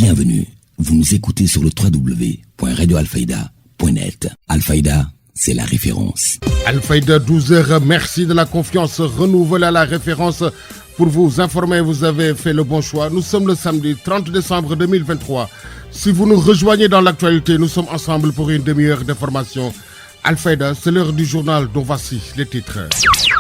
Bienvenue, vous nous écoutez sur le www.radioalfayda.net. Alfayda, c'est la référence. Alfayda 12h, merci de la confiance renouvelée à la référence. Pour vous informer, vous avez fait le bon choix. Nous sommes le samedi 30 décembre 2023. Si vous nous rejoignez dans l'actualité, nous sommes ensemble pour une demi-heure d'information. Alfayda, c'est l'heure du journal dont voici les titres.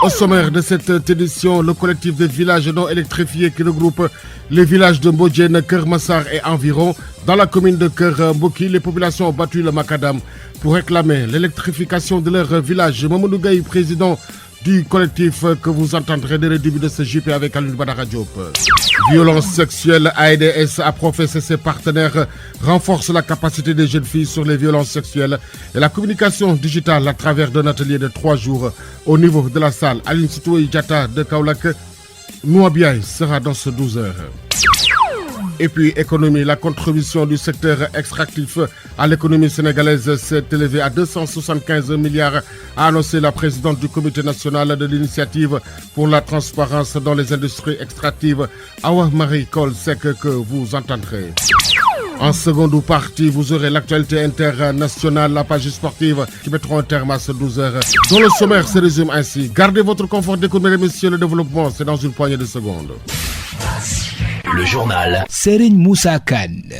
Au sommaire de cette édition, le collectif des villages non électrifiés qui regroupe les villages de Mbodjen, Kermassar et environ. Dans la commune de Kermboki, les populations ont battu le macadam pour réclamer l'électrification de leur village. Mamadou Gaye, président du collectif que vous entendrez dès le début de ce JP avec Alioune Badara Diop. Violence sexuelle, AIDS a professé ses partenaires, renforce la capacité des jeunes filles sur les violences sexuelles et la communication digitale à travers d'un atelier de 3 jours au niveau de la salle. Aline Sitoé Diatta de Kaolack, Nouabiaï sera dans ce 12 heures. Et puis économie, la contribution du secteur extractif à l'économie sénégalaise s'est élevée à 275 milliards, a annoncé la présidente du comité national de l'initiative pour la transparence dans les industries extractives, Awa Marie Kolsek, que vous entendrez. En seconde partie, vous aurez l'actualité internationale, la page sportive qui mettront un terme à ce 12h. Dont le sommaire se résume ainsi. Gardez votre confort d'écoute, mesdames et messieurs, le développement, c'est dans une poignée de secondes. Le journal Serigne Moussa Kane.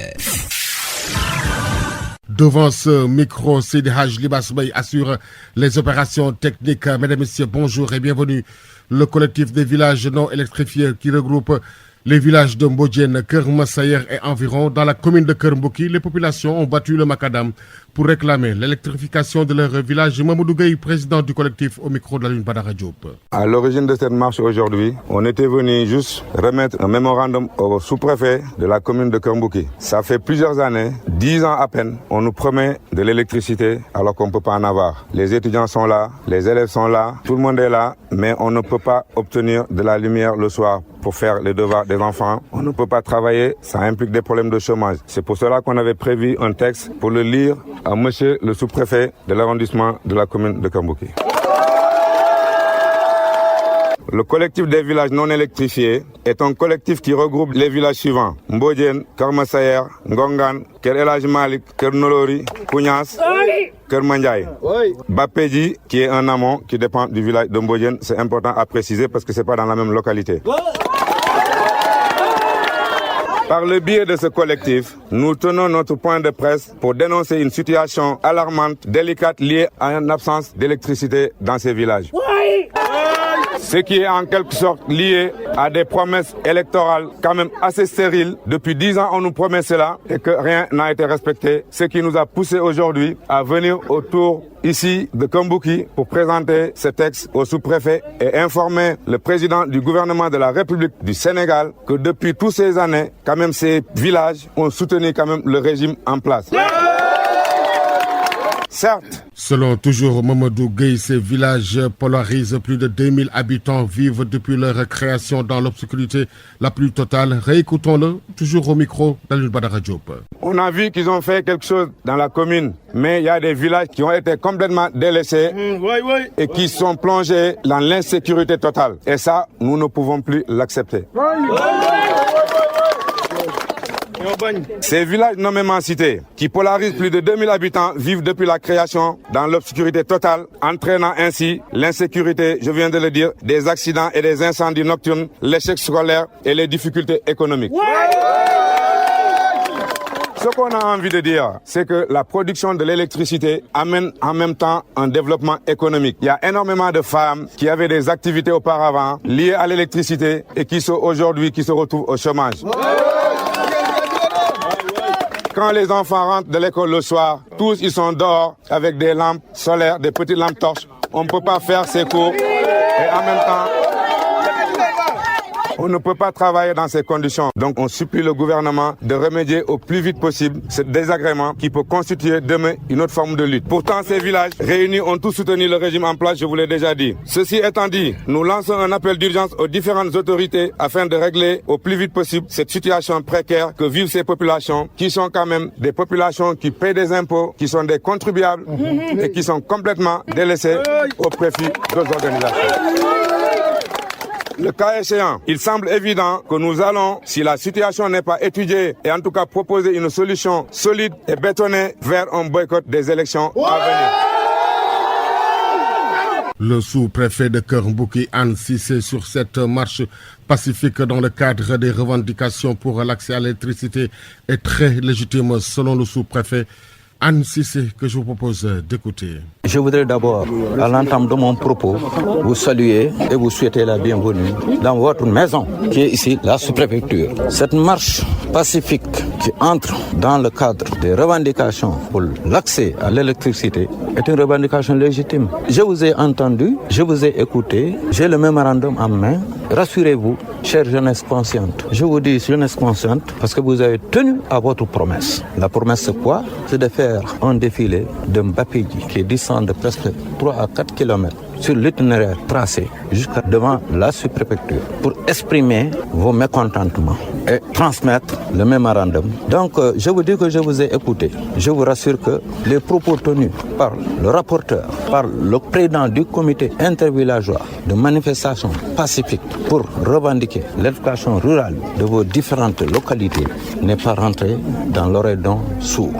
Devant ce micro, Sidi Haj Libas Bey assure les opérations techniques. Mesdames et messieurs, bonjour et bienvenue. Le collectif des villages non électrifiés qui regroupe les villages de Mbodjen, Kermassayer et environ. Dans la commune de Kermboki, les populations ont battu le macadam pour réclamer l'électrification de leur village. Mamadou Gaye, président du collectif, au micro de Alioune Badara Diop. À l'origine de cette marche aujourd'hui, on était venu juste remettre un mémorandum au sous-préfet de la commune de Kermboki. Ça fait plusieurs années, 10 ans à peine, on nous promet de l'électricité alors qu'on ne peut pas en avoir. Les étudiants sont là, les élèves sont là, tout le monde est là, mais on ne peut pas obtenir de la lumière le soir pour faire les devoirs des enfants. On ne peut pas travailler, ça implique des problèmes de chômage. C'est pour cela qu'on avait prévu un texte pour le lire à monsieur le sous-préfet de l'arrondissement de la commune de Kermboki. Le collectif des villages non électrifiés est un collectif qui regroupe les villages suivants: Mbodjen, Kermassayer, Ngongan, Ker El Hadj Malik, Ker Nolori, Kounias, Ker Mandiaye. Bapédi, qui est un amont qui dépend du village de Mbodjen, c'est important à préciser parce que ce n'est pas dans la même localité. Par le biais de ce collectif, nous tenons notre point de presse pour dénoncer une situation alarmante, délicate, liée à une absence d'électricité dans ces villages. Ce qui est en quelque sorte lié à des promesses électorales quand même assez stériles. Depuis 10 ans, on nous promet cela et que rien n'a été respecté. Ce qui nous a poussé aujourd'hui à venir autour ici de Kermboki pour présenter ce texte au sous-préfet et informer le président du gouvernement de la République du Sénégal que depuis toutes ces années, quand même ces villages ont soutenu quand même le régime en place. Certes. Selon toujours Mamadou Gueye, ces villages polarisent. Plus de 2000 habitants vivent depuis leur création dans l'obscurité la plus totale. Réécoutons-le, toujours au micro d'Alioune Badara Diop. On a vu qu'ils ont fait quelque chose dans la commune, mais il y a des villages qui ont été complètement délaissés et qui sont plongés dans l'insécurité totale. Et ça, nous ne pouvons plus l'accepter. Ces villages nommément cités, qui polarisent plus de 2000 habitants, vivent depuis la création dans l'obscurité totale, entraînant ainsi l'insécurité, je viens de le dire, des accidents et des incendies nocturnes, l'échec scolaire et les difficultés économiques. Ce qu'on a envie de dire, c'est que la production de l'électricité amène en même temps un développement économique. Il y a énormément de femmes qui avaient des activités auparavant liées à l'électricité et qui sont aujourd'hui qui se retrouvent au chômage. Quand les enfants rentrent de l'école le soir, tous ils sont dehors avec des lampes solaires, des petites lampes torches. On ne peut pas faire ses cours et en même temps, on ne peut pas travailler dans ces conditions. Donc on supplie le gouvernement de remédier au plus vite possible ce désagrément qui peut constituer demain une autre forme de lutte. Pourtant, ces villages réunis ont tous soutenu le régime en place, je vous l'ai déjà dit. Ceci étant dit, nous lançons un appel d'urgence aux différentes autorités afin de régler au plus vite possible cette situation précaire que vivent ces populations, qui sont quand même des populations qui paient des impôts, qui sont des contribuables et qui sont complètement délaissés au profit d'autres organisations. Le cas échéant, il semble évident que nous allons, si la situation n'est pas étudiée, et en tout cas proposer une solution solide et bétonnée vers un boycott des élections à venir. Le sous-préfet de Keur Mbouki, Anne Cissé, sur cette marche pacifique dans le cadre des revendications pour l'accès à l'électricité est très légitime selon le sous-préfet. Anne Cissé, que je vous propose d'écouter. Je voudrais d'abord, à l'entame de mon propos, vous saluer et vous souhaiter la bienvenue dans votre maison, qui est ici, la sous-préfecture. Cette marche pacifique qui entre dans le cadre des revendications pour l'accès à l'électricité est une revendication légitime. Je vous ai entendu, je vous ai écouté, j'ai le mémorandum en main. Rassurez-vous, chère jeunesse consciente. Je vous dis jeunesse consciente parce que vous avez tenu à votre promesse. La promesse c'est quoi? C'est de faire un défilé de Mbapéji qui descend de presque 3 à 4 km sur l'itinéraire tracé jusqu'à devant la sous-préfecture pour exprimer vos mécontentements et transmettre le mémorandum. Donc, je vous dis que je vous ai écouté. Je vous rassure que les propos tenus par le rapporteur, par le président du comité intervillageois de manifestation pacifique pour revendiquer l'éducation rurale de vos différentes localités n'est pas rentré dans l'oreille d'un sourd.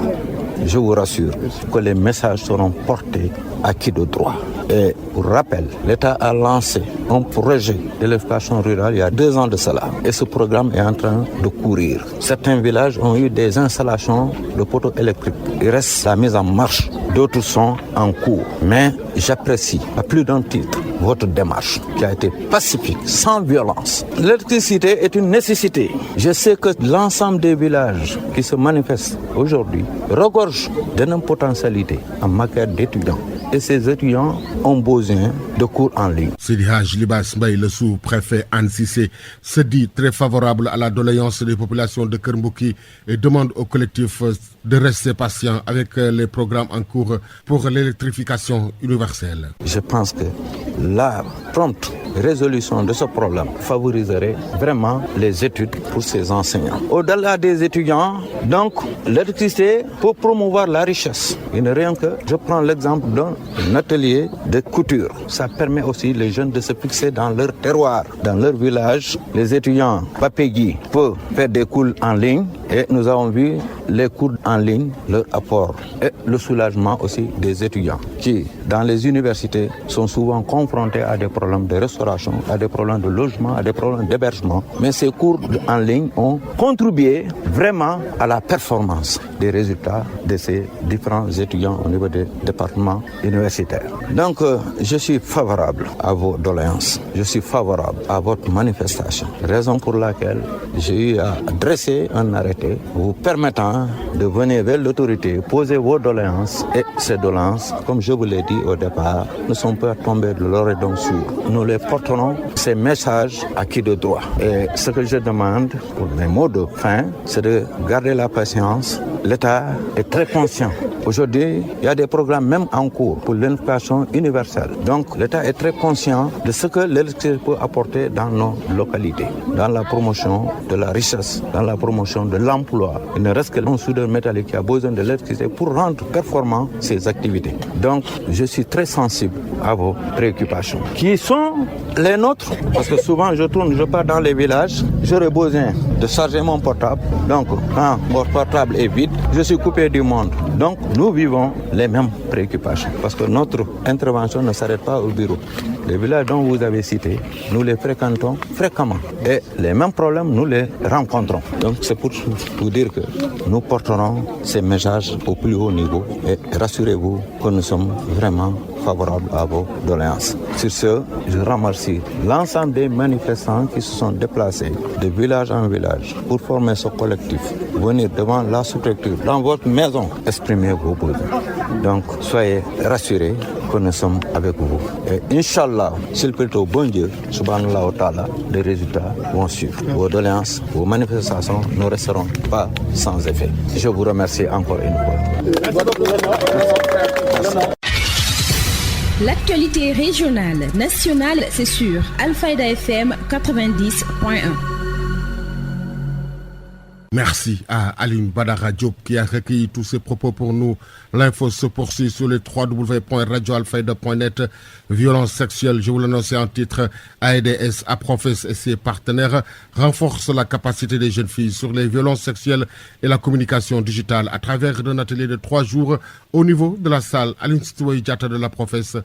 Je vous rassure que les messages seront portés à qui de droit. Et pour rappel, l'État a lancé un projet d'électrification rurale il y a 2 ans de cela. Et ce programme est en train de courir. Certains villages ont eu des installations de poteaux électriques. Il reste la mise en marche. D'autres sont en cours. Mais j'apprécie à plus d'un titre votre démarche qui a été pacifique, sans violence. L'électricité est une nécessité. Je sais que l'ensemble des villages qui se manifestent aujourd'hui regorgent d'énormes potentialités en matière d'étudiants. Et ces étudiants ont besoin de cours en ligne. Sidi Hadj Libas Mbaye, le sous-préfet Anne Cissé, se dit très favorable à la doléance des populations de Keur Mbouki et demande au collectif de rester patient avec les programmes en cours pour l'électrification universelle. Je pense que la prompte résolution de ce problème favoriserait vraiment les études pour ces enseignants. Au-delà des étudiants, donc, l'électricité peut promouvoir la richesse. Il n'est rien que, je prends l'exemple d'un atelier de couture. Ça permet aussi les jeunes de se fixer dans leur terroir, dans leur village. Les étudiants Papegui peuvent faire des cours en ligne et nous avons vu les cours en ligne, leur apport et le soulagement aussi des étudiants qui, dans les universités, sont souvent confrontés à des problèmes de restauration, à des problèmes de logement, à des problèmes d'hébergement. Mais ces cours en ligne ont contribué vraiment à la performance des résultats de ces différents étudiants au niveau des départements universitaires. Donc, je suis favorable à vos doléances. Je suis favorable à votre manifestation. Raison pour laquelle j'ai eu à dresser un arrêté vous permettant de venir vers l'autorité, poser vos doléances. Et ces doléances, comme je vous l'ai dit au départ, ne sont pas tombées de l'oreille d'un sourd. Nous les porterons, ces messages, à qui de droit. Et ce que je demande pour mes mots de fin, c'est de garder la patience. L'État est très conscient. Aujourd'hui, il y a des programmes même en cours pour l'éducation universelle. Donc, l'État est très conscient de ce que l'électricité peut apporter dans nos localités, dans la promotion de la richesse, dans la promotion de l'emploi. Il ne reste qu'un soudeur métallique qui a besoin de l'électricité pour rendre performant ses activités. Donc, je suis très sensible à vos préoccupations, qui sont les nôtres. Parce que souvent, je pars dans les villages, j'aurais besoin de charger mon portable. Donc, quand mon portable est vide, je suis coupé du monde. Donc, nous vivons les mêmes préoccupations. Parce que notre intervention ne s'arrête pas au bureau. Les villages dont vous avez cités, nous les fréquentons fréquemment. Et les mêmes problèmes, nous les rencontrons. Donc, c'est pour vous dire que nous porterons ces messages au plus haut niveau. Et rassurez-vous que nous sommes vraiment favorables à vos doléances. Sur ce, je remercie l'ensemble des manifestants qui se sont déplacés de village en village pour former ce collectif, venir devant la sous-préfecture, dans votre maison, exprimer vos besoins. Donc, soyez rassurés que nous sommes avec vous. Et Inch'Allah, s'il plaît au bon Dieu, subhanallah wa ta'ala, les résultats vont suivre. Vos doléances, vos manifestations ne resteront pas sans effet. Je vous remercie encore une fois. L'actualité régionale, nationale, c'est sur Alfayda FM 90.1. Merci à Aline Badara Diop qui a recueilli tous ces propos pour nous. L'info se poursuit sur le www.radioalfayda.net. Violence sexuelle, je vous l'annonce en titre, AIDS, APROFES et ses partenaires renforcent la capacité des jeunes filles sur les violences sexuelles et la communication digitale à travers un atelier de 3 jours au niveau de la salle Aline Sitoé Diatta de l'APROFES.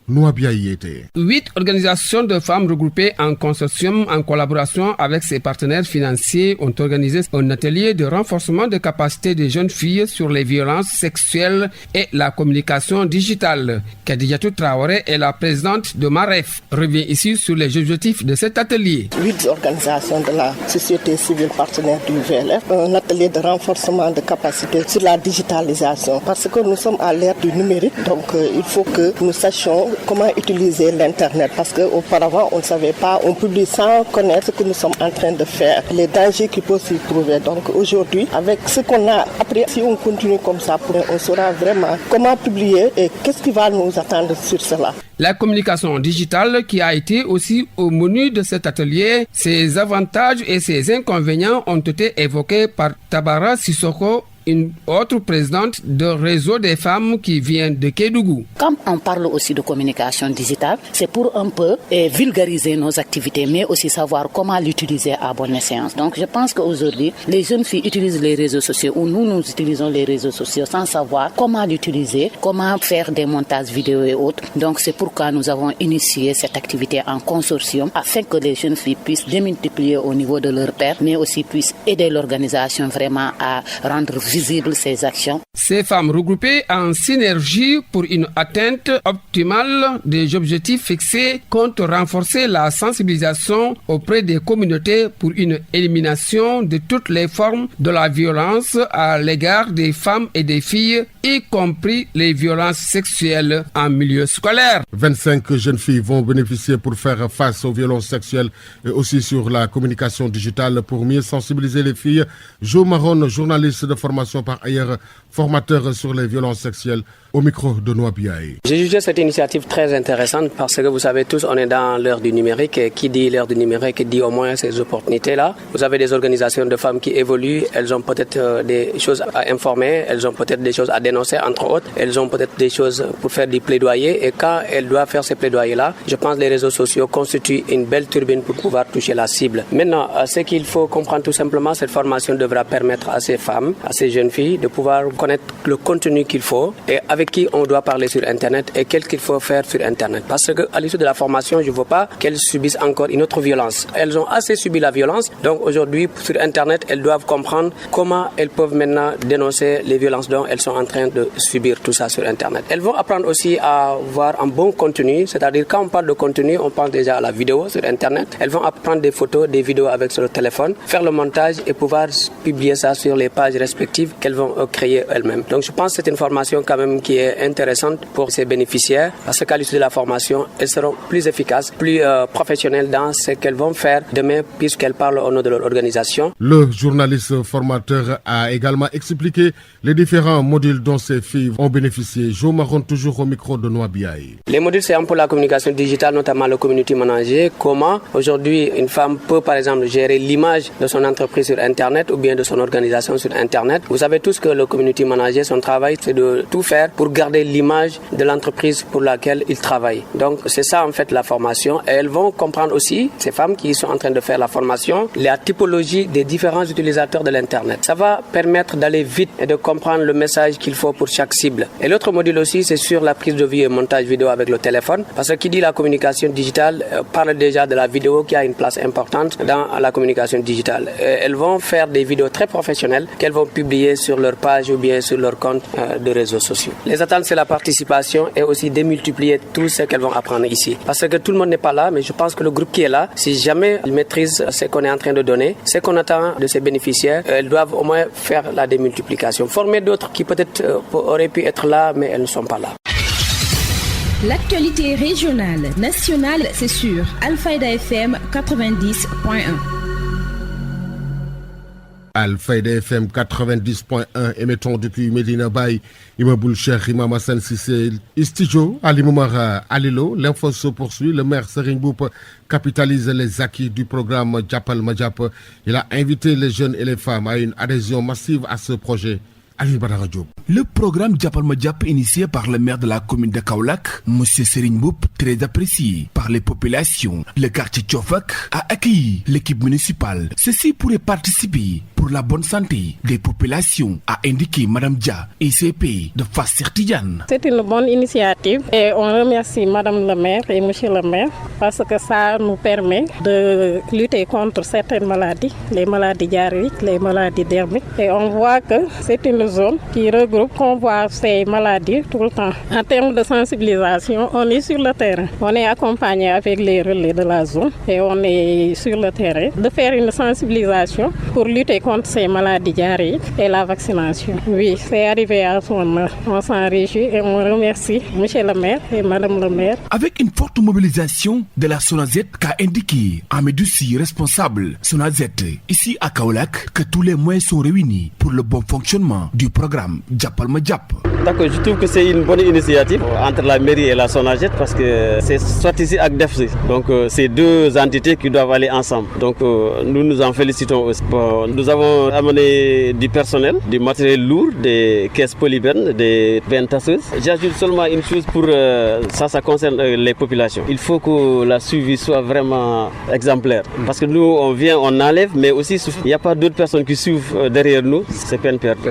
8 organisations de femmes regroupées en consortium en collaboration avec ses partenaires financiers ont organisé un atelier de renforcement des capacités des jeunes filles sur les violences sexuelles et la communication digitale. Kadijatou Traoré est la présidente de MAREF. Revient ici sur les objectifs de cet atelier. 8 organisations de la société civile partenaire du VLF, un atelier de renforcement de capacités sur la digitalisation parce que nous sommes à l'ère du numérique, donc il faut que nous sachions comment utiliser l'Internet parce qu'auparavant on ne savait pas, on publie sans connaître ce que nous sommes en train de faire, les dangers qui peuvent s'y trouver. Donc aujourd'hui, avec ce qu'on a appris, si on continue comme ça, on saura vraiment comment publier et qu'est-ce qui va nous attendre sur cela. La communication digitale qui a été aussi au menu de cet atelier, ses avantages et ses inconvénients ont été évoqués par Tabara Sissoko, une autre présidente de réseau des femmes qui vient de Kédougou. Comme on parle aussi de communication digitale, c'est pour un peu vulgariser nos activités, mais aussi savoir comment l'utiliser à bon escient. Donc je pense qu'aujourd'hui, les jeunes filles utilisent les réseaux sociaux ou nous utilisons les réseaux sociaux sans savoir comment l'utiliser, comment faire des montages vidéo et autres. Donc c'est pourquoi nous avons initié cette activité en consortium afin que les jeunes filles puissent démultiplier au niveau de leur pairs, mais aussi puissent aider l'organisation vraiment à rendre visibles ces actions. Ces femmes regroupées en synergie pour une atteinte optimale des objectifs fixés comptent renforcer la sensibilisation auprès des communautés pour une élimination de toutes les formes de la violence à l'égard des femmes et des filles, y compris les violences sexuelles en milieu scolaire. 25 jeunes filles vont bénéficier pour faire face aux violences sexuelles et aussi sur la communication digitale pour mieux sensibiliser les filles. Jo Maron, journaliste de formation par ailleurs formateur sur les violences sexuelles, au micro de Noa Biaye. J'ai jugé cette initiative très intéressante parce que vous savez tous, on est dans l'ère du numérique et qui dit l'ère du numérique dit au moins ces opportunités-là. Vous avez des organisations de femmes qui évoluent, elles ont peut-être des choses à informer, elles ont peut-être des choses à dénoncer entre autres, elles ont peut-être des choses pour faire du plaidoyer et quand elles doivent faire ces plaidoyers-là, je pense que les réseaux sociaux constituent une belle turbine pour pouvoir toucher la cible. Maintenant, ce qu'il faut comprendre tout simplement, cette formation devra permettre à ces femmes, à ces jeunes filles de pouvoir connaître le contenu qu'il faut et avec qui on doit parler sur Internet et qu'est-ce qu'il faut faire sur Internet. Parce qu'à l'issue de la formation, je ne veux pas qu'elles subissent encore une autre violence. Elles ont assez subi la violence, donc aujourd'hui sur Internet, elles doivent comprendre comment elles peuvent maintenant dénoncer les violences dont elles sont en train de subir tout ça sur Internet. Elles vont apprendre aussi à voir un bon contenu, c'est-à-dire quand on parle de contenu, on pense déjà à la vidéo sur Internet. Elles vont apprendre des photos, des vidéos avec sur le téléphone, faire le montage et pouvoir publier ça sur les pages respectives qu'elles vont créer elles-mêmes. Donc je pense que c'est une formation quand même qui est intéressante pour ces bénéficiaires parce qu'à l'issue de la formation, elles seront plus efficaces, plus professionnelles dans ce qu'elles vont faire demain puisqu'elles parlent au nom de leur organisation. Le journaliste formateur a également expliqué les différents modules dont ces filles ont bénéficié. Jo Maron, toujours au micro de Noa Biaye. Les modules, c'est un peu la communication digitale, notamment le community manager. Comment aujourd'hui une femme peut par exemple gérer l'image de son entreprise sur Internet ou bien de son organisation sur Internet. Vous savez tous que le community manager, son travail, c'est de tout faire pour garder l'image de l'entreprise pour laquelle il travaille. Donc c'est ça en fait la formation et elles vont comprendre aussi, ces femmes qui sont en train de faire la formation, la typologie des différents utilisateurs de l'Internet. Ça va permettre d'aller vite et de comprendre le message qu'il faut pour chaque cible. Et l'autre module aussi, c'est sur la prise de vue et montage vidéo avec le téléphone parce que qui dit la communication digitale parle déjà de la vidéo qui a une place importante dans la communication digitale. Et elles vont faire des vidéos très professionnelles qu'elles vont publier sur leur page ou bien sur leur compte de réseaux sociaux. Les attentes, c'est la participation et aussi démultiplier tout ce qu'elles vont apprendre ici. Parce que tout le monde n'est pas là, mais je pense que le groupe qui est là, si jamais ils maîtrisent ce qu'on est en train de donner, ce qu'on attend de ces bénéficiaires, elles doivent au moins faire la démultiplication. Former d'autres qui peut-être auraient pu être là, mais elles ne sont pas là. L'actualité régionale, nationale, c'est sur Alfayda FM 90.1. Alfayda FM 90.1, émettons depuis Medina Bay, Imaboul Cheikh Imam Hassan Cissé, Istijo, Ali Moumara Alilo. L'info se poursuit. Le maire Serigne Mboup capitalise les acquis du programme Djapal Madjap. Il a invité les jeunes et les femmes à une adhésion massive à ce projet. Le programme Djapal Madjap, initié par le maire de la commune de Kaolack, M. Serigne Mboup, très apprécié par les populations, le quartier Tchofak a accueilli l'équipe municipale. Ceci pourrait participer pour la bonne santé des populations, a indiqué Mme Dia, ICP de Fass Tidiane. C'est une bonne initiative et on remercie Mme le maire et M. le maire parce que ça nous permet de lutter contre certaines maladies, les maladies diarrhéiques, les maladies dermiques. Et on voit que c'est une zone qui regroupe, qu'on voit ces maladies tout le temps. En termes de sensibilisation, on est sur le terrain. On est accompagné avec les relais de la zone et on est sur le terrain de faire une sensibilisation pour lutter contre ces maladies diarrhéiques et la vaccination. Oui, c'est arrivé à son heure. On s'en réjouit et on remercie M. le maire et Mme le maire. Avec une forte mobilisation de la SONAZET qu'a indiqué Amedoussi, responsable SONAZET ici à Kaolack, que tous les moyens sont réunis pour le bon fonctionnement du programme Djapal Madjap. D'accord, je trouve que c'est une bonne initiative entre la mairie et la SONAGED parce que c'est soit ici avec DEFSI. Donc c'est deux entités qui doivent aller ensemble. Donc nous nous en félicitons aussi. Bon, nous avons amené du personnel, du matériel lourd, des caisses polybernes, des ventasseuses. J'ajoute seulement une chose pour ça concerne les populations. Il faut que la suivi soit vraiment exemplaire. Parce que nous on vient, on enlève, mais aussi il n'y a pas d'autres personnes qui suivent derrière nous. C'est peine perdue.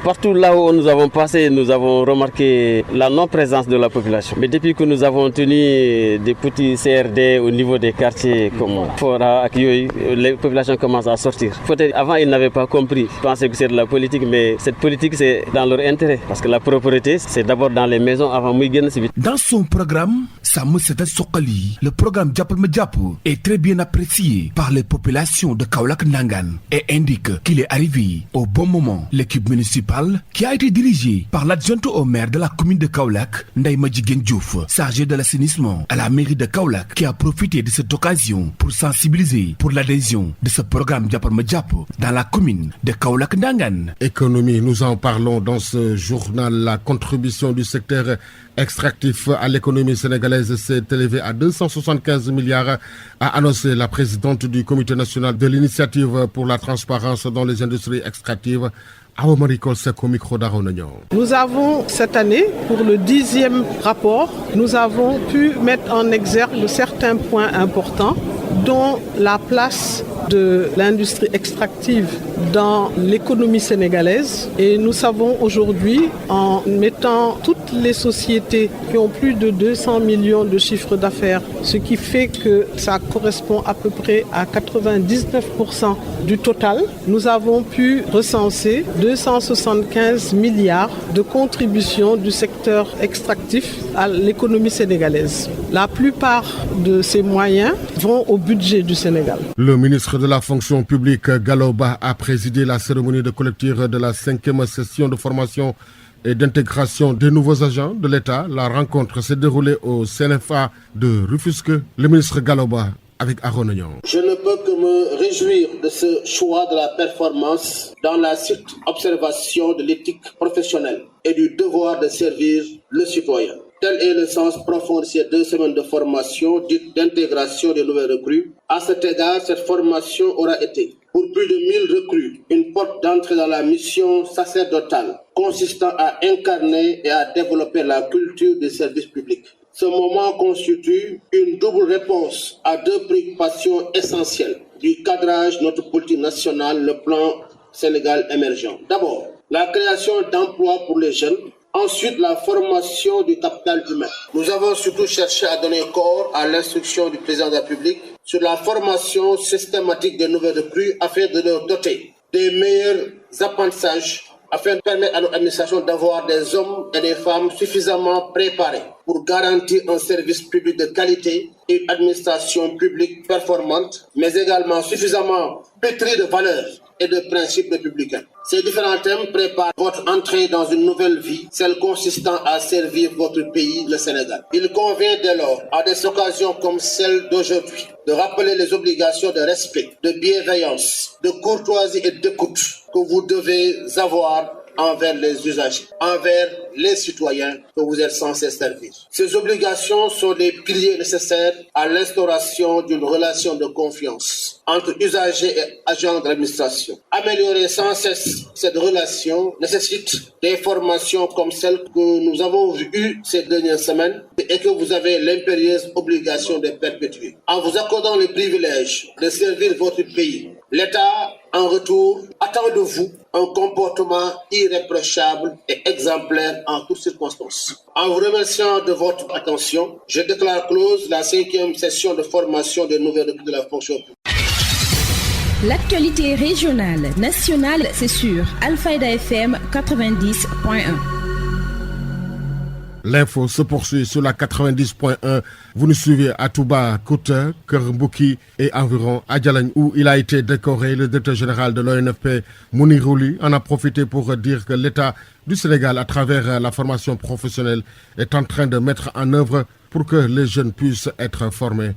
Partout là où nous avons passé, nous avons remarqué la non-présence de la population. Mais depuis que nous avons tenu des petits CRD au niveau des quartiers comme Fora, les populations commencent à sortir. Peut-être avant ils n'avaient pas compris. Ils pensaient que c'est de la politique, mais cette politique c'est dans leur intérêt. Parce que la propriété c'est d'abord dans les maisons avant Mouiguen. Dans son programme, Samu Seta Sokali, le programme Djapal Madjap est très bien apprécié par les populations de Kaolack Ndangan et indique qu'il est arrivé au bon moment. L'équipe municipale qui a été dirigée par l'adjointe au maire de la commune de Kaolack, Ndaye Madjiguène Diouf, chargé de l'assainissement à la mairie de Kaolack, qui a profité de cette occasion pour sensibiliser pour l'adhésion de ce programme Djapal Madjap dans la commune de Kaolack Ndangan. Économie, nous en parlons dans ce journal. La contribution du secteur extractif à l'économie sénégalaise s'est élevée à 275 milliards, a annoncé la présidente du comité national de l'initiative pour la transparence dans les industries extractives. Nous avons cette année, pour le 10e rapport, nous avons pu mettre en exergue certains points importants, dont la place de l'industrie extractive dans l'économie sénégalaise. Et nous savons aujourd'hui, en mettant toutes les sociétés qui ont plus de 200 millions de chiffre d'affaires, ce qui fait que ça correspond à peu près à 99% du total, nous avons pu recenser 275 milliards de contributions du secteur extractif à l'économie sénégalaise. La plupart de ces moyens vont au budget du Sénégal. Le ministre de la fonction publique, Galoba, a présidé la cérémonie de clôture de la 5e session de formation et d'intégration des nouveaux agents de l'État. La rencontre s'est déroulée au CNFA de Rufisque. Le ministre Galoba avec Aaron Agnon. Je ne peux que me réjouir de ce choix de la performance dans la stricte observation de l'éthique professionnelle et du devoir de servir le citoyen. Tel est le sens profond de ces 2 semaines de formation dite d'intégration des nouvelles recrues. À cet égard, cette formation aura été, pour plus de 1000 recrues, une porte d'entrée dans la mission sacerdotale consistant à incarner et à développer la culture des services publics. Ce moment constitue une double réponse à 2 préoccupations essentielles du cadrage de notre politique nationale, le plan Sénégal émergent. D'abord, la création d'emplois pour les jeunes. Ensuite, la formation du capital humain. Nous avons surtout cherché à donner corps à l'instruction du président de la République sur la formation systématique des nouvelles recrues afin de leur doter des meilleurs apprentissages afin de permettre à notre administration d'avoir des hommes et des femmes suffisamment préparés pour garantir un service public de qualité et une administration publique performante, mais également suffisamment pétrie de valeurs et de principes républicains. Ces différents thèmes préparent votre entrée dans une nouvelle vie, celle consistant à servir votre pays, le Sénégal. Il convient dès lors, à des occasions comme celle d'aujourd'hui, de rappeler les obligations de respect, de bienveillance, de courtoisie et d'écoute que vous devez avoir envers les usagers, envers les citoyens que vous êtes censés servir. Ces obligations sont des piliers nécessaires à l'instauration d'une relation de confiance entre usagers et agents de l'administration. Améliorer sans cesse cette relation nécessite des formations comme celles que nous avons eues ces dernières semaines et que vous avez l'impérieuse obligation de perpétuer. En vous accordant le privilège de servir votre pays, l'État, en retour, attend de vous un comportement irréprochable et exemplaire en toutes circonstances. En vous remerciant de votre attention, je déclare close la 5e session de formation des nouvelles recrues de la fonction publique. L'actualité régionale, nationale, c'est sur Alfayda FM 90.1. L'info se poursuit sur la 90.1. Vous nous suivez à Touba, Kouta, Kermbouki et environ à Djalagne, où il a été décoré. Le directeur général de l'ONFP, Mounirouli, en a profité pour dire que l'État du Sénégal, à travers la formation professionnelle, est en train de mettre en œuvre pour que les jeunes puissent être formés.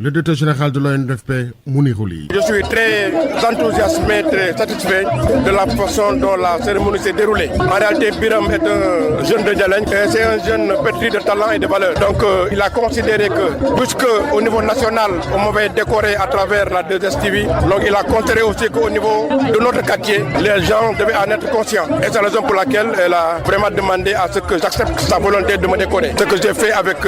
Le directeur général de l'ONFP, Mounirouli. Je suis très enthousiasmé, très satisfait de la façon dont la cérémonie s'est déroulée. En réalité, Biram est un jeune de Djalagne et c'est un jeune pétri de talent et de valeur. Donc il a considéré que, puisqu'au niveau national, on m'avait décoré à travers la 2STV, donc il a considéré aussi qu'au niveau de notre quartier, les gens devaient en être conscients. Et c'est la raison pour laquelle elle a vraiment demandé à ce que j'accepte sa volonté de me décorer. Ce que j'ai fait avec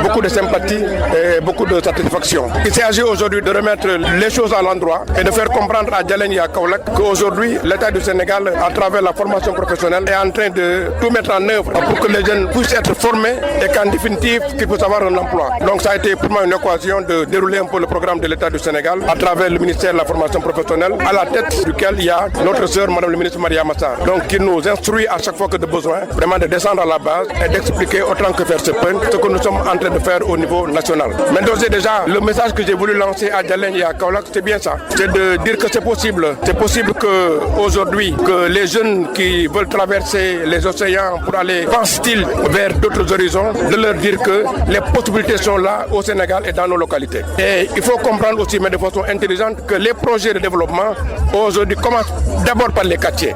beaucoup de sympathie et beaucoup de satisfaction. Il s'agit aujourd'hui de remettre les choses à l'endroit et de faire comprendre à Djalagne et à Kaolack qu'aujourd'hui, l'État du Sénégal, à travers la formation professionnelle, est en train de tout mettre en œuvre pour que les jeunes puissent être formés et qu'en définitive, qu'ils puissent avoir un emploi. Donc ça a été pour moi une occasion de dérouler un peu le programme de l'État du Sénégal à travers le ministère de la formation professionnelle, à la tête duquel il y a notre sœur, Madame le ministre Maria Massar. Donc qui nous instruit à chaque fois que de besoin, vraiment de descendre à la base et d'expliquer autant que faire se peut ce que nous sommes en train de faire au niveau national. Mais d'ores et déjà, le message que j'ai voulu lancer à Djalagne et à Kaolack, c'est bien ça. C'est de dire que c'est possible. C'est possible qu'aujourd'hui, que les jeunes qui veulent traverser les océans pour aller, pensent-ils, vers d'autres horizons, de leur dire que les possibilités sont là au Sénégal et dans nos localités. Et il faut comprendre aussi, mais de façon intelligente, que les projets de développement aujourd'hui commencent d'abord par les quartiers.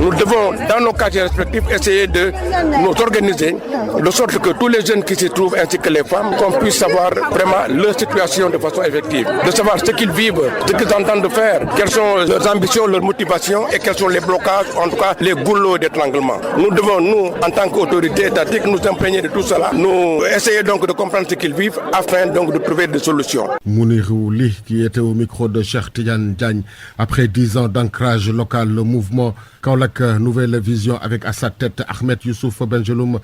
Nous devons, dans nos quartiers respectifs, essayer de nous organiser de sorte que tous les jeunes qui s'y trouvent, ainsi que les femmes, qu'on puisse savoir vraiment leur situation de façon effective, de savoir ce qu'ils vivent, ce qu'ils entendent faire, quelles sont leurs ambitions, leurs motivations et quels sont les blocages, en tout cas les goulots d'étranglement. Nous devons, nous, en tant qu'autorité étatique, nous imprégner de tout cela, nous essayer donc de comprendre ce qu'ils vivent afin donc de trouver des solutions. Mounirouli, qui était au micro de Cheikh Tidiane Diagne, après 10 ans d'ancrage local, le mouvement Kaolack Nouvelle Vision avec à sa tête Ahmed Youssouf Benjeloum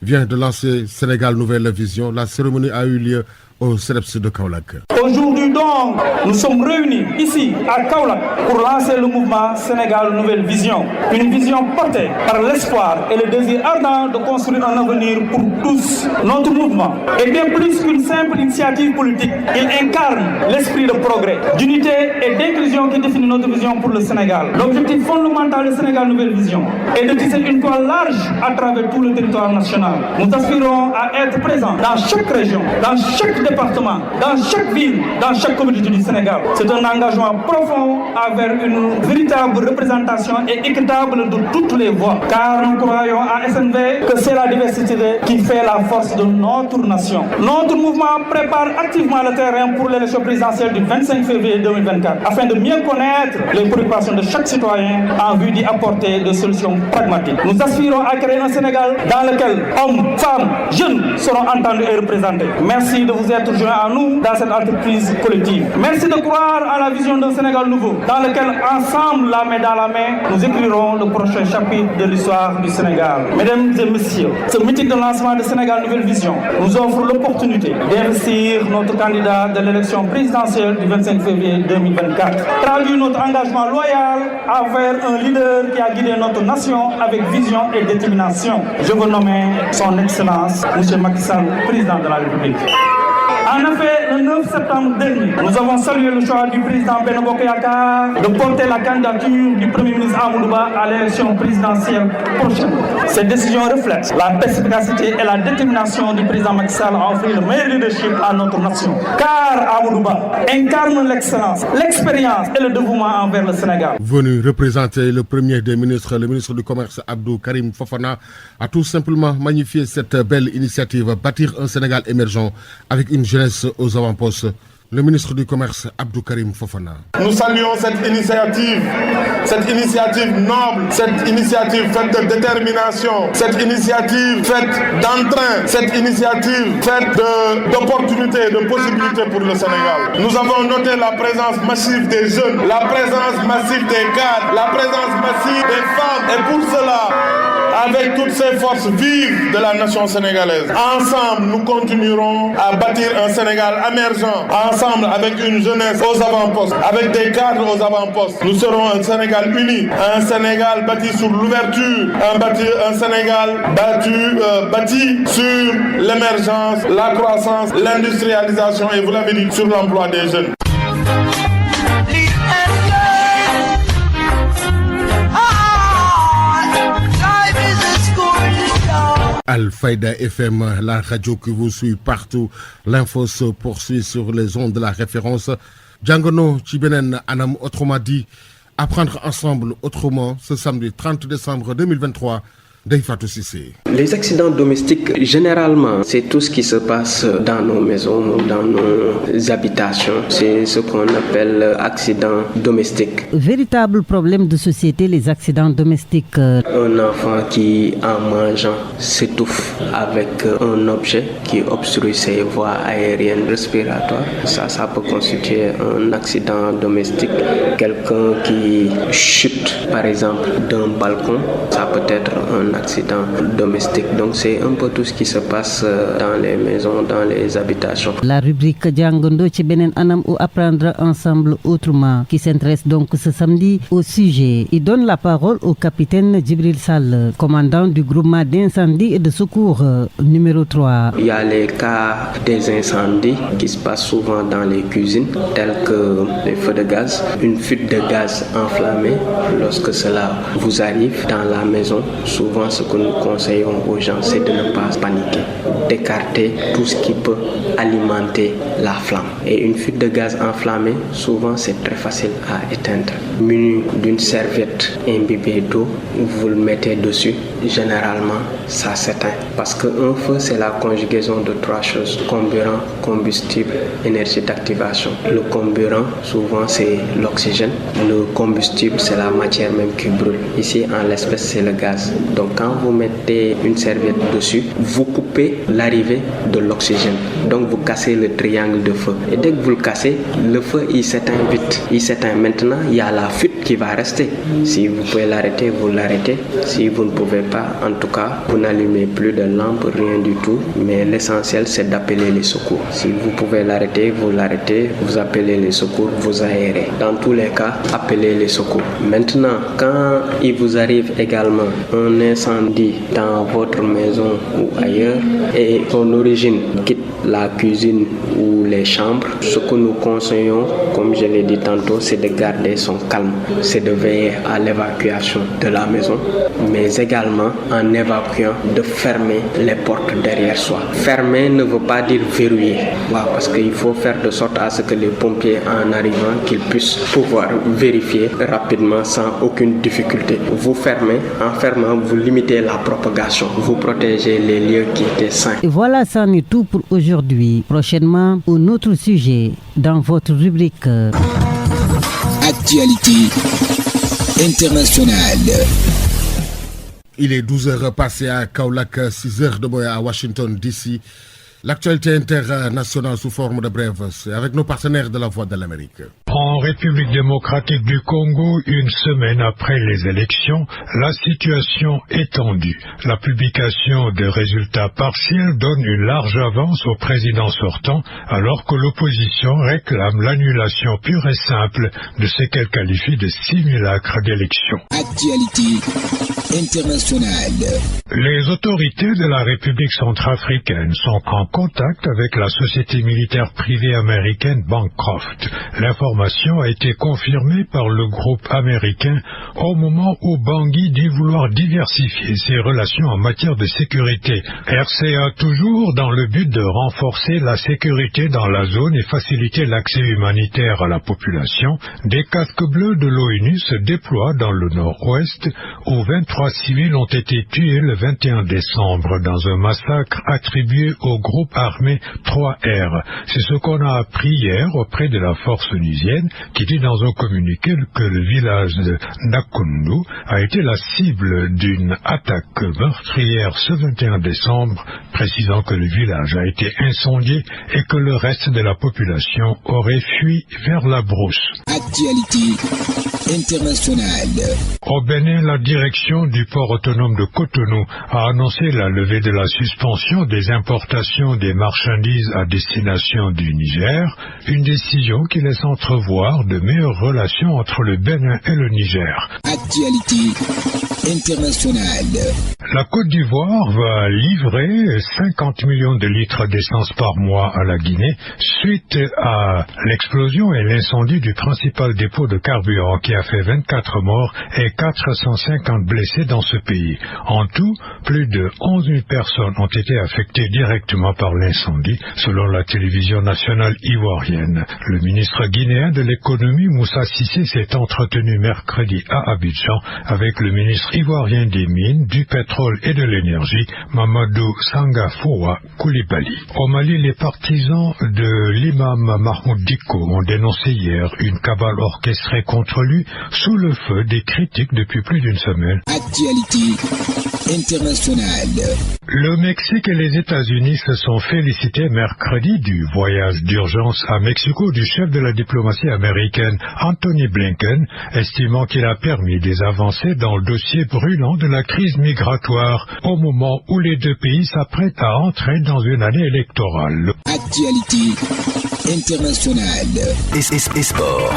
vient de lancer Sénégal Nouvelle Vision. La cérémonie a eu lieu au CEDEPS de Kaolack. Aujourd'hui donc, nous sommes réunis ici à Kaolack pour lancer le mouvement Sénégal Nouvelle Vision. Une vision portée par l'espoir et le désir ardent de construire un avenir pour tous. Notre mouvement est bien plus qu'une simple initiative politique. Il incarne l'esprit de progrès, d'unité et d'inclusion qui définit notre vision pour le Sénégal. L'objectif fondamental de Sénégal Nouvelle Vision est de tisser une toile large à travers tout le territoire national. Nous aspirons à être présents dans chaque région, dans chaque département, dans chaque ville, dans chaque communauté du Sénégal. C'est un engagement profond envers une véritable représentation et équitable de toutes les voix. Car nous croyons à SNV que c'est la diversité qui fait la force de notre nation. Notre mouvement prépare activement le terrain pour l'élection présidentielle du 25 février 2024 afin de mieux connaître les préoccupations de chaque citoyen en vue d'y apporter des solutions pragmatiques. Nous aspirons à créer un Sénégal dans lequel hommes, femmes, jeunes seront entendus et représentés. Merci de vous d'être joints à nous dans cette entreprise collective. Merci de croire à la vision d'un Sénégal nouveau, dans lequel ensemble, la main dans la main, nous écrirons le prochain chapitre de l'histoire du Sénégal. Mesdames et messieurs, ce meeting de lancement de Sénégal Nouvelle Vision nous offre l'opportunité d'investir notre candidat de l'élection présidentielle du 25 février 2024. Traduire notre engagement loyal envers un leader qui a guidé notre nation avec vision et détermination. Je veux nommer son Excellence, M. Macky Sall, président de la République. En effet, le 9 septembre dernier, nous avons salué le choix du président Benno Bokk Yakaar de porter la candidature du Premier ministre Amadou Ba à l'élection présidentielle prochaine. Cette décision reflète la perspicacité et la détermination du président Macky Sall à offrir le meilleur leadership à notre nation. Car Amadou Ba incarne l'excellence, l'expérience et le dévouement envers le Sénégal. Venu représenter le premier des ministres, le ministre du Commerce Abdou Karim Fofana a tout simplement magnifié cette belle initiative, bâtir un Sénégal émergent avec une jeunesse aux avant-postes. Le ministre du Commerce, Abdou Karim Fofana. Nous saluons cette initiative noble, cette initiative faite de détermination, cette initiative faite d'entrain, cette initiative faite d'opportunités, de possibilités pour le Sénégal. Nous avons noté la présence massive des jeunes, la présence massive des cadres, la présence massive des femmes. Et pour cela, avec toutes ces forces vives de la nation sénégalaise, ensemble, nous continuerons à bâtir un Sénégal émergent. Ensemble, avec une jeunesse aux avant-postes, avec des cadres aux avant-postes, nous serons un Sénégal uni, un Sénégal bâti sur l'ouverture, un Sénégal bâti sur l'émergence, la croissance, l'industrialisation et, vous l'avez dit, sur l'emploi des jeunes. Al-Fayda FM, la radio qui vous suit partout. L'info se poursuit sur les ondes de la référence. Djangono Chibenen Anam, autrement dit, apprendre ensemble autrement, ce samedi 30 décembre 2023. Les accidents domestiques, généralement, c'est tout ce qui se passe dans nos maisons, dans nos habitations. C'est ce qu'on appelle accident domestique. Véritable problème de société, les accidents domestiques. Un enfant qui, en mangeant, s'étouffe avec un objet qui obstrue ses voies aériennes respiratoires. Ça peut constituer un accident domestique. Quelqu'un qui chute, par exemple, d'un balcon, ça peut être un accident domestique. Donc c'est un peu tout ce qui se passe dans les maisons, dans les habitations. La rubrique Djangondo Chibenen Anam ou apprendre ensemble autrement qui s'intéresse donc ce samedi au sujet. Il donne la parole au capitaine Djibril Sall, commandant du groupement d'incendie et de secours numéro 3. Il y a les cas des incendies qui se passent souvent dans les cuisines, tels que les feux de gaz, une fuite de gaz enflammé. Lorsque cela vous arrive dans la maison, souvent ce que nous conseillons aux gens, c'est de ne pas paniquer, d'écarter tout ce qui peut alimenter la flamme. Et une fuite de gaz enflammée, souvent c'est très facile à éteindre. Muni d'une serviette imbibée d'eau, vous le mettez dessus, généralement ça s'éteint. Parce qu'un feu, c'est la conjugaison de trois choses: comburant, combustible, énergie d'activation. Le comburant, souvent c'est l'oxygène. Le combustible, c'est la matière même qui brûle. Ici, en l'espèce, c'est le gaz. Donc quand vous mettez une serviette dessus, vous coupez l'arrivée de l'oxygène. Donc vous cassez le triangle de feu. Et dès que vous le cassez, le feu il s'éteint vite. Il s'éteint. Maintenant, il y a la fuite qui va rester. Si vous pouvez l'arrêter, vous l'arrêtez. Si vous ne pouvez pas, en tout cas, vous n'allumez plus de lampe, rien du tout. Mais l'essentiel, c'est d'appeler les secours. Si vous pouvez l'arrêter, vous l'arrêtez. Vous appelez les secours, vous aérez. Dans tous les cas, appelez les secours. Maintenant, quand il vous arrive également un incendie dans votre maison ou ailleurs et son origine quitte la cuisine ou les chambres, ce que nous conseillons, comme je l'ai dit tantôt, c'est de garder son calme, c'est de veiller à l'évacuation de la maison, mais également en évacuant de fermer les portes derrière soi. Fermer ne veut pas dire verrouiller, parce qu'il faut faire de sorte à ce que les pompiers, en arrivant, qu'ils puissent pouvoir vérifier rapidement sans aucune difficulté. Vous fermez, en fermant, vous limitez la propagation, vous protégez les lieux qui étaient sains. Et voilà, ça en est tout pour aujourd'hui. Prochainement, un autre sujet dans votre rubrique Actualité internationale. Il est 12h passé à Kaolack, 6h de Boya à Washington DC. L'actualité internationale sous forme de brève, c'est avec nos partenaires de la Voix de l'Amérique. En République démocratique du Congo, une semaine après les élections, la situation est tendue. La publication des résultats partiels donne une large avance au président sortant, alors que l'opposition réclame l'annulation pure et simple de ce qu'elle qualifie de simulacre d'élection. Actualité internationale. Les autorités de la République centrafricaine sont en contact avec la société militaire privée américaine Bancroft. L'information a été confirmée par le groupe américain au moment où Bangui dit vouloir diversifier ses relations en matière de sécurité. RCA toujours dans le but de renforcer la sécurité dans la zone et faciliter l'accès humanitaire à la population. Des casques bleus de l'ONU se déploient dans le nord-ouest où 23 civils ont été tués le 21 décembre dans un massacre attribué au groupe armé 3R. C'est ce qu'on a appris hier auprès de la force onusienne qui dit dans un communiqué que le village de Nakundu a été la cible d'une attaque meurtrière ce 21 décembre, précisant que le village a été incendié et que le reste de la population aurait fui vers la brousse. Actualité internationale. Au Bénin, la direction du port autonome de Cotonou a annoncé la levée de la suspension des importations des marchandises à destination du Niger, une décision qui laisse entrevoir de meilleures relations entre le Bénin et le Niger. Actualité internationale. La Côte d'Ivoire va livrer 50 millions de litres d'essence par mois à la Guinée suite à l'explosion et l'incendie du principal dépôt de carburant qui a fait 24 morts et 450 blessés dans ce pays. En tout, plus de 11 000 personnes ont été affectées directement par l'incendie, selon la télévision nationale ivoirienne. Le ministre guinéen de l'économie, Moussa Cissé, s'est entretenu mercredi à Abidjan avec le ministre ivoirien des mines, du pétrole et de l'énergie, Mamadou Sangafoua Koulibaly. Au Mali, les partisans de l'imam Mahmoud Dicko ont dénoncé hier une cabale orchestrée contre lui sous le feu des critiques depuis plus d'une semaine. Actualité internationale. Le Mexique et les États-Unis se sont félicités mercredi du voyage d'urgence à Mexico du chef de la diplomatie américaine, Anthony Blinken, estimant qu'il a permis des avancées dans le dossier brûlant de la crise migratoire au moment où les deux pays s'apprêtent à entrer dans une année électorale. Actualité internationale. Et sport.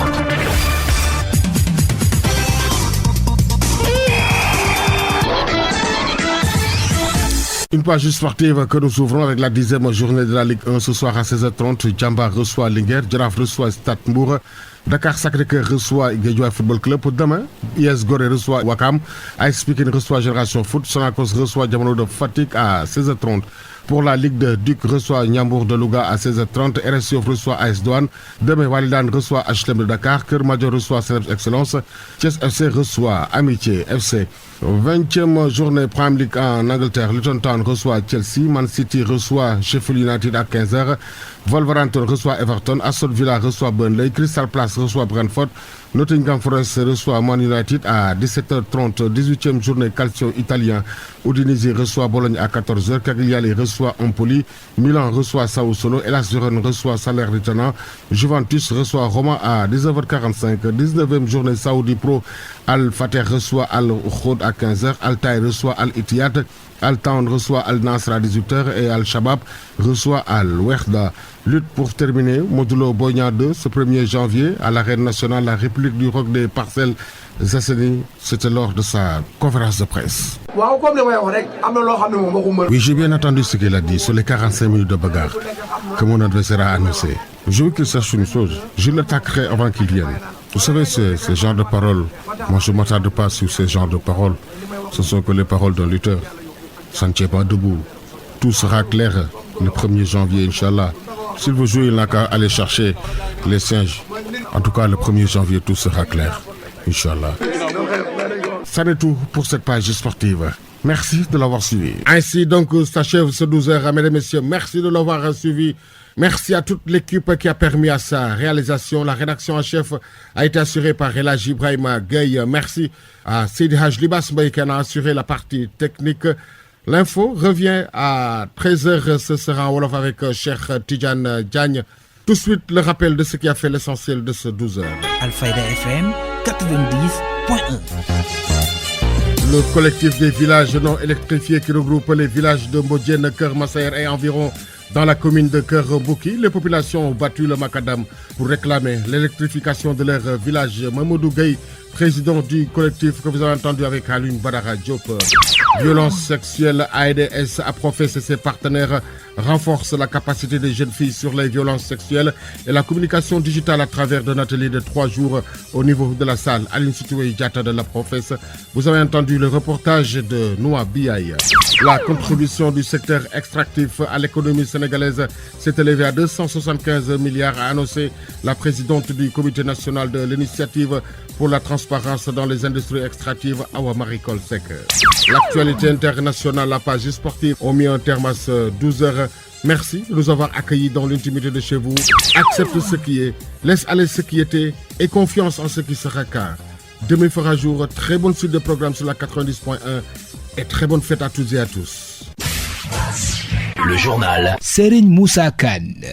Une page sportive que nous ouvrons avec la 10e journée de la Ligue 1 ce soir à 16h30. Djamba reçoit Linguère, Giraffe reçoit Stade Mbour, Dakar Sacré-Cœur reçoit Guédiawaye Football Club. Demain, IS Gorée reçoit Wakam, AS Pikine reçoit Génération Foot, Sonacos reçoit Diamono de Fatick à 16h30. Pour la Ligue de Duc reçoit Niambour de Louga à 16h30, RS Yoff reçoit AS Douane, demain Walidan reçoit HLM de Dakar, Keur Madior reçoit Célèbres Excellence, Thiès FC reçoit Amitié FC. 20e journée Prime League en Angleterre, Luton Town reçoit Chelsea, Man City reçoit Sheffield United à 15h, Wolverhampton reçoit Everton, Aston Villa reçoit Burnley, Crystal Palace reçoit Brentford, Nottingham Forest reçoit Man United à 17h30, 18e journée Calcio italien, Udinese reçoit Bologne à 14h, Cagliari reçoit Empoli, Milan reçoit Sassuolo, Hellas Verona reçoit Salernitana, Juventus reçoit Roma à 19h45, 19e journée Saudi Pro, Al Fateh reçoit Al Khoud à 15h, Al Taï reçoit Al Ittihad, Al Town reçoit Al Nasr à 18h et Al Shabab reçoit Al Wehda. Lutte pour terminer, Modulo Boigna 2, ce 1er janvier, à l'arène nationale, la République du Roc des Parcelles Zasseni, c'était lors de sa conférence de presse. Oui, j'ai bien entendu ce qu'il a dit sur les 45 minutes de bagarre que mon adversaire a annoncé. Je veux qu'il sache une chose, je l'attaquerai avant qu'il vienne. Vous savez, ce genre de paroles, moi je ne m'attarde pas sur ce genre de paroles. Ce sont que les paroles d'un lutteur. Ça ne tient pas debout. Tout sera clair le 1er janvier, Inch'Allah. S'il veut jouer, il n'a qu'à aller chercher les singes. En tout cas, le 1er janvier, tout sera clair, Inch'Allah. Ça n'est tout pour cette page sportive. Merci de l'avoir suivi. Ainsi donc s'achève ce 12h, mesdames et messieurs. Merci de l'avoir suivi. Merci à toute l'équipe qui a permis à sa réalisation. La rédaction en chef a été assurée par Elhaj Ibrahima Gueye. Merci à Sidi Haj Libas Mbaye qui en a assuré la partie technique. L'info revient à 13h, ce sera en Wolof avec Cheikh Tidjane Diagne. Tout de suite, le rappel de ce qui a fait l'essentiel de ce 12h. Alfayda FM 90.1. Le collectif des villages non électrifiés qui regroupe les villages de Mbodjen, Keur Massaer et environ dans la commune de Keur Bouki, les populations ont battu le macadam pour réclamer l'électrification de leur village. Mamoudou Gueye, président du collectif que vous avez entendu avec Alun Badara Diop. Violence sexuelle, AIDS a professé ses partenaires renforce la capacité des jeunes filles sur les violences sexuelles et la communication digitale à travers d'un atelier de 3 jours au niveau de la salle. Aline Situé Diata de la Professe. Vous avez entendu le reportage de Noah Biaï. La contribution du secteur extractif à l'économie sénégalaise s'est élevée à 275 milliards, a annoncé la présidente du comité national de l'initiative pour la transparence dans les industries extractives, Awa Marie Kolsek. L'actualité internationale, la page sportive, ont mis un terme à ce 12h. Merci de nous avoir accueillis dans l'intimité de chez vous. Accepte ce qui est, laisse aller ce qui était et confiance en ce qui sera, car demain fera jour. Très bonne suite de programme sur la 90.1 et très bonne fête à toutes et à tous. Le journal Serigne Moussa Kane.